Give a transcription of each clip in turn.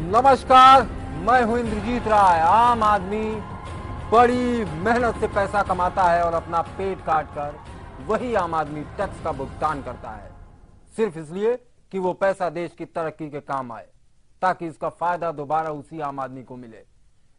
नमस्कार, मैं हूं इंद्रजीत राय। आम आदमी बड़ी मेहनत से पैसा कमाता है और अपना पेट काट कर वही आम आदमी टैक्स का भुगतान करता है, सिर्फ इसलिए कि वो पैसा देश की तरक्की के काम आए, ताकि इसका फायदा दोबारा उसी आम आदमी को मिले।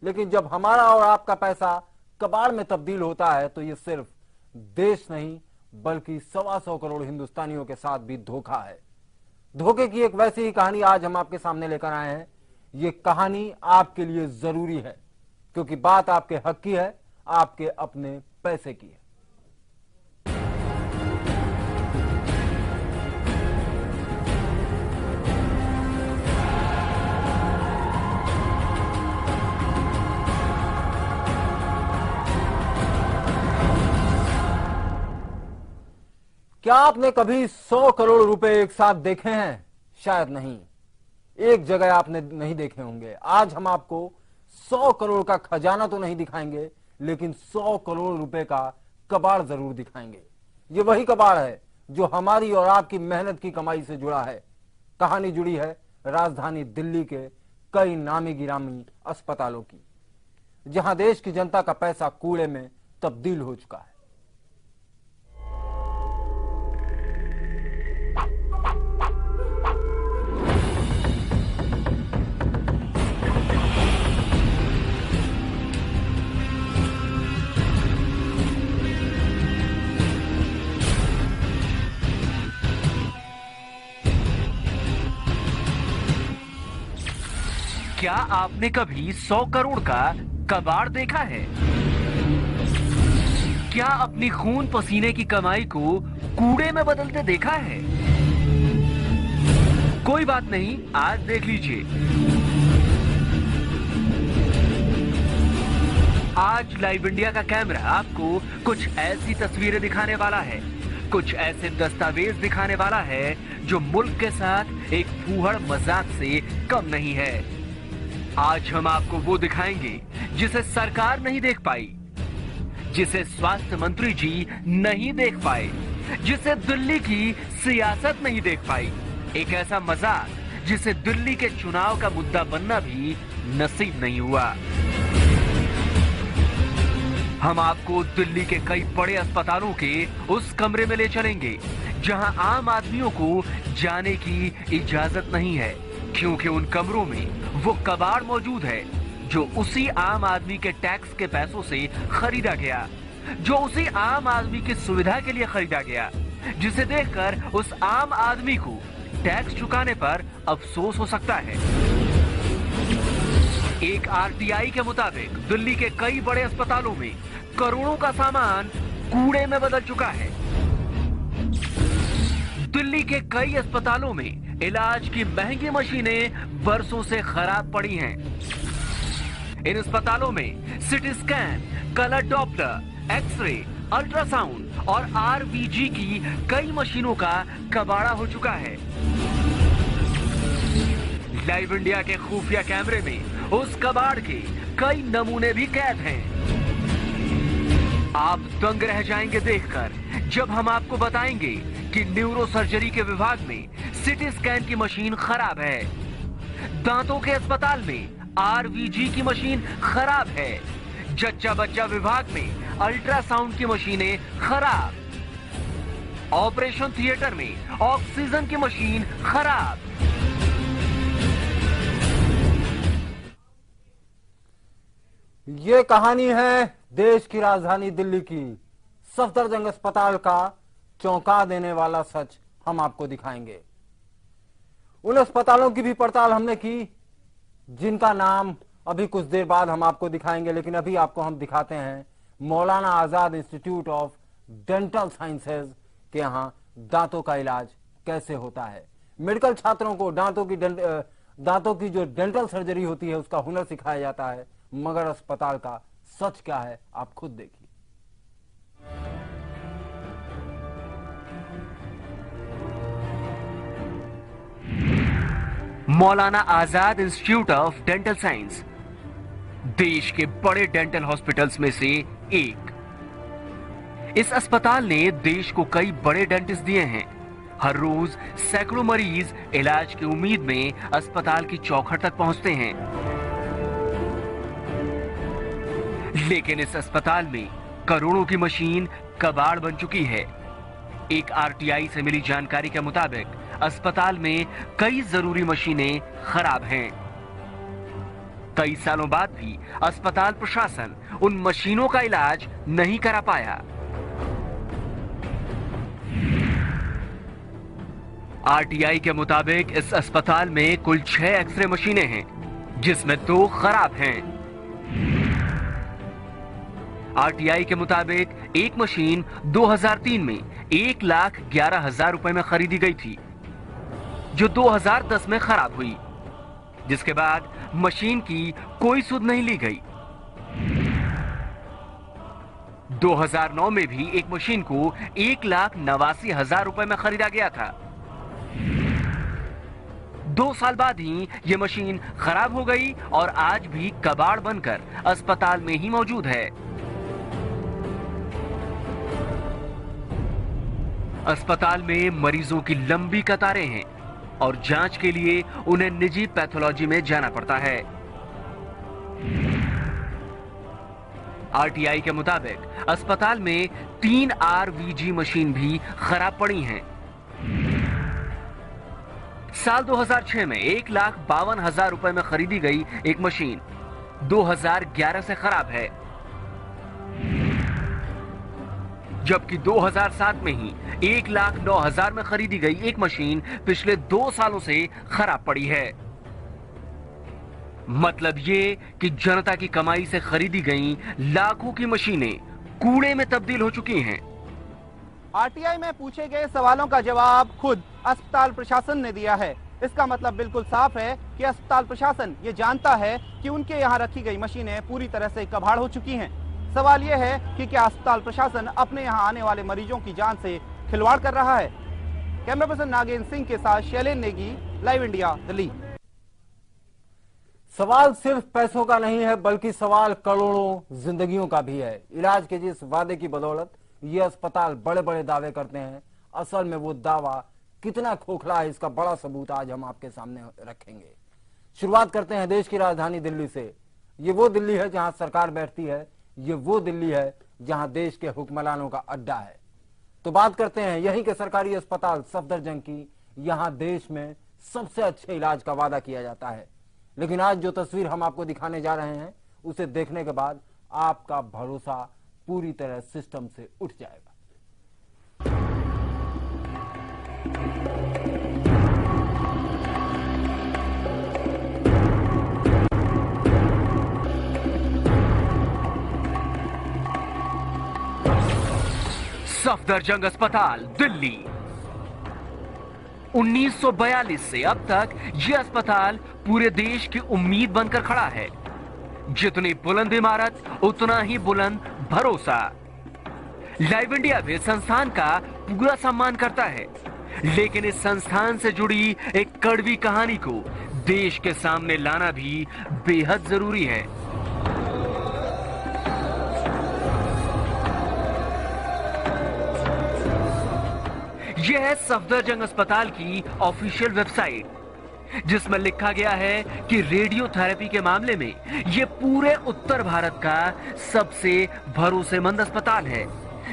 लेकिन जब हमारा और आपका पैसा कबाड़ में तब्दील होता है तो ये सिर्फ देश नहीं बल्कि 125 करोड़ हिंदुस्तानियों के साथ भी धोखा है। धोखे की एक वैसी ही कहानी आज हम आपके सामने लेकर आए हैं। ये कहानी आपके लिए जरूरी है क्योंकि बात आपके हक की है, आपके अपने पैसे की है। क्या आपने कभी 100 करोड़ रुपए एक साथ देखे हैं? शायद नहीं, एक जगह आपने नहीं देखे होंगे। आज हम आपको 100 करोड़ का खजाना तो नहीं दिखाएंगे, लेकिन 100 करोड़ रुपए का कबाड़ जरूर दिखाएंगे। ये वही कबाड़ है जो हमारी और आपकी मेहनत की कमाई से जुड़ा है। कहानी जुड़ी है राजधानी दिल्ली के कई नामी गिरामी अस्पतालों की, जहां देश की जनता का पैसा कूड़े में तब्दील हो चुका है। क्या आपने कभी 100 करोड़ का कबाड़ देखा है? क्या अपनी खून पसीने की कमाई को कूड़े में बदलते देखा है? कोई बात नहीं, आज देख लीजिए। आज लाइव इंडिया का कैमरा आपको कुछ ऐसी तस्वीरें दिखाने वाला है, कुछ ऐसे दस्तावेज दिखाने वाला है जो मुल्क के साथ एक फूहड़ मजाक से कम नहीं है। आज हम आपको वो दिखाएंगे जिसे सरकार नहीं देख पाई, जिसे स्वास्थ्य मंत्री जी नहीं देख पाए, जिसे दिल्ली की सियासत नहीं देख पाई। एक ऐसा मजाक जिसे दिल्ली के चुनाव का मुद्दा बनना भी नसीब नहीं हुआ। हम आपको दिल्ली के कई बड़े अस्पतालों के उस कमरे में ले चलेंगे जहां आम आदमियों को जाने की इजाजत नहीं है, क्योंकि उन कमरों में वो कबाड़ मौजूद है जो उसी आम आदमी के टैक्स के पैसों से खरीदा गया, जो उसी आम आदमी की सुविधा के लिए खरीदा गया, जिसे देखकर उस आम आदमी को टैक्स चुकाने पर अफसोस हो सकता है। एक आरटीआई के मुताबिक दिल्ली के कई बड़े अस्पतालों में करोड़ों का सामान कूड़े में बदल चुका है। दिल्ली के कई अस्पतालों में इलाज की महंगी मशीनें बरसों से खराब पड़ी हैं। इन अस्पतालों में CT scan, colour Doppler, X-ray, ultrasound और आरबीजी की कई मशीनों का कबाड़ा हो चुका है। लाइव इंडिया के खुफिया कैमरे में उस कबाड़ के कई नमूने भी कैद हैं। आप दंग रह जाएंगे देखकर जब हम आपको बताएंगे कि न्यूरो सर्जरी के विभाग में सिटी स्कैन की मशीन खराब है, दांतों के अस्पताल में आरवीजी की मशीन खराब है, जच्चा बच्चा विभाग में अल्ट्रासाउंड की मशीनें खराब, ऑपरेशन थिएटर में ऑक्सीजन की मशीन खराब। ये कहानी है देश की राजधानी दिल्ली की। सफदरजंग अस्पताल का चौंका देने वाला सच हम आपको दिखाएंगे। उन अस्पतालों की भी पड़ताल हमने की जिनका नाम अभी कुछ देर बाद हम आपको दिखाएंगे, लेकिन अभी आपको हम दिखाते हैं Maulana Azad institute of dental sciences के यहाँ दांतों का इलाज कैसे होता है। मेडिकल छात्रों को दांतों की जो डेंटल सर्जरी होती है उसका हुनर सिखाया जाता है, मगर अस्पताल का सच क्या है आप खुद देखिए। मौलाना Azad institute of dental science देश के बड़े डेंटल हॉस्पिटल्स में से एक। इस अस्पताल ने देश को कई बड़े डेंटिस्ट दिए हैं, हर रोज सैकड़ों मरीज इलाज की उम्मीद में अस्पताल की चौखट तक पहुंचते हैं, लेकिन इस अस्पताल में करोड़ों की मशीन कबाड़ बन चुकी है। एक आरटीआई से मिली जानकारी के मुताबिक अस्पताल में कई जरूरी मशीनें खराब हैं। कई सालों बाद भी अस्पताल प्रशासन उन मशीनों का इलाज नहीं करा पाया। आरटीआई के मुताबिक इस अस्पताल में कुल 6 एक्सरे मशीनें हैं, जिसमें 2 खराब हैं। आरटीआई के मुताबिक एक मशीन 2003 में 1,11,000 रुपए में खरीदी गई थी, जो 2010 में खराब हुई, जिसके बाद मशीन की कोई सुध नहीं ली गई। 2009 में भी एक मशीन को 1,89,000 रुपए में खरीदा गया था। 2 साल बाद ही यह मशीन खराब हो गई और आज भी कबाड़ बनकर अस्पताल में ही मौजूद है। अस्पताल में मरीजों की लंबी कतारें हैं और जांच के लिए उन्हें निजी पैथोलॉजी में जाना पड़ता है। आरटीआई के मुताबिक अस्पताल में 3 आरवीजी मशीन भी खराब पड़ी हैं। साल 2006 में 1,52,000 रुपए में खरीदी गई एक मशीन 2011 से खराब है, जबकि 2007 में ही 1,09,000 में खरीदी गई एक मशीन पिछले 2 सालों से खराब पड़ी है। मतलब ये कि जनता की कमाई से खरीदी गई लाखों की मशीनें कूड़े में तब्दील हो चुकी हैं। आरटीआई में पूछे गए सवालों का जवाब खुद अस्पताल प्रशासन ने दिया है। इसका मतलब बिल्कुल साफ है कि अस्पताल प्रशासन ये जानता है कि उनके यहाँ रखी गई मशीनें पूरी तरह से कबाड़ हो चुकी हैं। सवाल यह है कि क्या अस्पताल प्रशासन अपने यहाँ आने वाले मरीजों की जान से खिलवाड़ कर रहा है। कैमरा पर्सन नागेंद्र सिंह के साथ शैलेन नेगी, लाइव इंडिया, दिल्ली। सवाल सिर्फ पैसों का नहीं है, बल्कि सवाल करोड़ों जिंदगियों का भी है। इलाज के जिस वादे की बदौलत ये अस्पताल बड़े बड़े दावे करते हैं, असल में वो दावा कितना खोखला है, इसका बड़ा सबूत आज हम आपके सामने रखेंगे। शुरुआत करते हैं देश की राजधानी दिल्ली से। ये वो दिल्ली है जहां सरकार बैठती है, ये वो दिल्ली है जहां देश के हुक्मरानों का अड्डा है। तो बात करते हैं यहीं के सरकारी अस्पताल सफदरजंग की। यहां देश में सबसे अच्छे इलाज का वादा किया जाता है, लेकिन आज जो तस्वीर हम आपको दिखाने जा रहे हैं, उसे देखने के बाद आपका भरोसा पूरी तरह सिस्टम से उठ जाएगा। सफदरजंग अस्पताल दिल्ली। 1942 से अब तक यह अस्पताल पूरे देश की उम्मीद बनकर खड़ा है। जितनी बुलंद इमारत उतना ही बुलंद भरोसा। लाइव इंडिया भी संस्थान का पूरा सम्मान करता है, लेकिन इस संस्थान से जुड़ी एक कड़वी कहानी को देश के सामने लाना भी बेहद जरूरी है। यह है सफदरजंग अस्पताल की ऑफिशियल वेबसाइट, जिसमें लिखा गया है कि रेडियोथेरेपी के मामले में यह पूरे उत्तर भारत का सबसे भरोसेमंद अस्पताल है,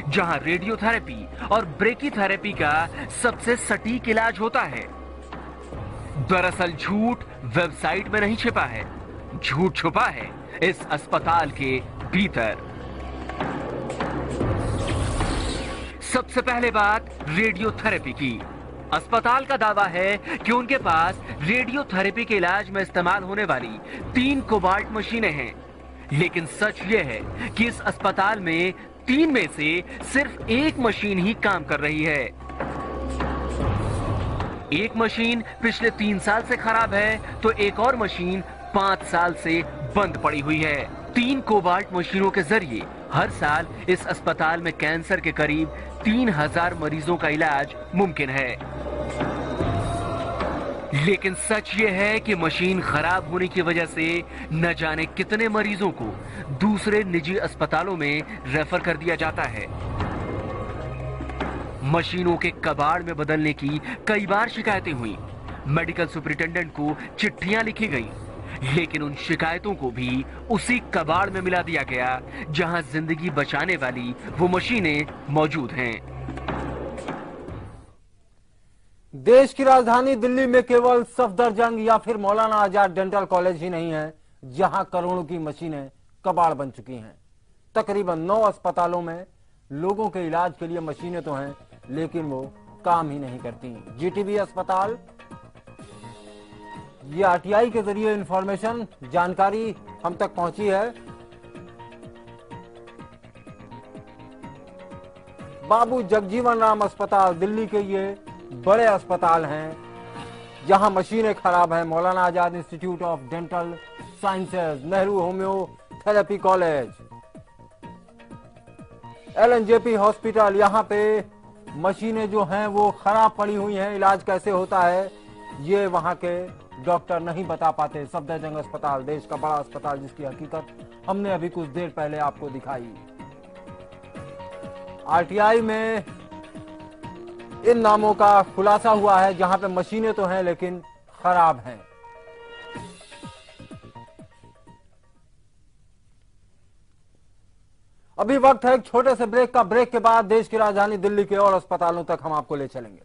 जहां रेडियोथेरेपी और ब्रेकीथेरेपी का सबसे सटीक इलाज होता है। दरअसल झूठ वेबसाइट में नहीं छिपा है, झूठ छुपा है इस अस्पताल के भीतर। सबसे पहले बात रेडियोथेरेपी की। अस्पताल का दावा है कि उनके पास रेडियोथेरेपी के इलाज में इस्तेमाल होने वाली 3 कोबाल्ट मशीनें हैं, लेकिन सच यह है कि इस अस्पताल में 3 में से सिर्फ 1 मशीन ही काम कर रही है। एक मशीन पिछले 3 साल से खराब है, तो एक और मशीन 5 साल से बंद पड़ी हुई है। 3 कोबाल्ट मशीनों के जरिए हर साल इस अस्पताल में कैंसर के करीब 3,000 मरीजों का इलाज मुमकिन है। लेकिन सच ये है कि मशीन खराब होने की वजह से न जाने कितने मरीजों को दूसरे निजी अस्पतालों में रेफर कर दिया जाता है। मशीनों के कबाड़ में बदलने की कई बार शिकायतें हुई। मेडिकल सुपरिटेंडेंट को चिट्ठियां लिखी गई, लेकिन उन शिकायतों को भी उसी कबाड़ में मिला दिया गया जहां जिंदगी बचाने वाली वो मशीनें मौजूद हैं। देश की राजधानी दिल्ली में केवल सफदरजंग या फिर मौलाना आजाद डेंटल कॉलेज ही नहीं है जहां करोड़ों की मशीनें कबाड़ बन चुकी हैं। तकरीबन 9 अस्पतालों में लोगों के इलाज के लिए मशीनें तो हैं, लेकिन वो काम ही नहीं करती। जीटीबी अस्पताल, ये आरटीआई के जरिए इंफॉर्मेशन, जानकारी हम तक पहुंची है। बाबू जगजीवन राम अस्पताल, दिल्ली के ये बड़े अस्पताल हैं जहां मशीनें खराब हैं। Maulana Azad institute of dental sciences, Nehru homoeotherapy college, LNJP hospital, यहां पे मशीनें जो हैं वो खराब पड़ी हुई हैं। इलाज कैसे होता है ये वहां के डॉक्टर नहीं बता पाते। सफदरजंग अस्पताल, देश का बड़ा अस्पताल, जिसकी हकीकत हमने अभी कुछ देर पहले आपको दिखाई। आरटीआई में इन नामों का खुलासा हुआ है जहां पे मशीनें तो हैं लेकिन खराब हैं। अभी वक्त है एक छोटे से ब्रेक का। ब्रेक के बाद देश की राजधानी दिल्ली के और अस्पतालों तक हम आपको ले चलेंगे।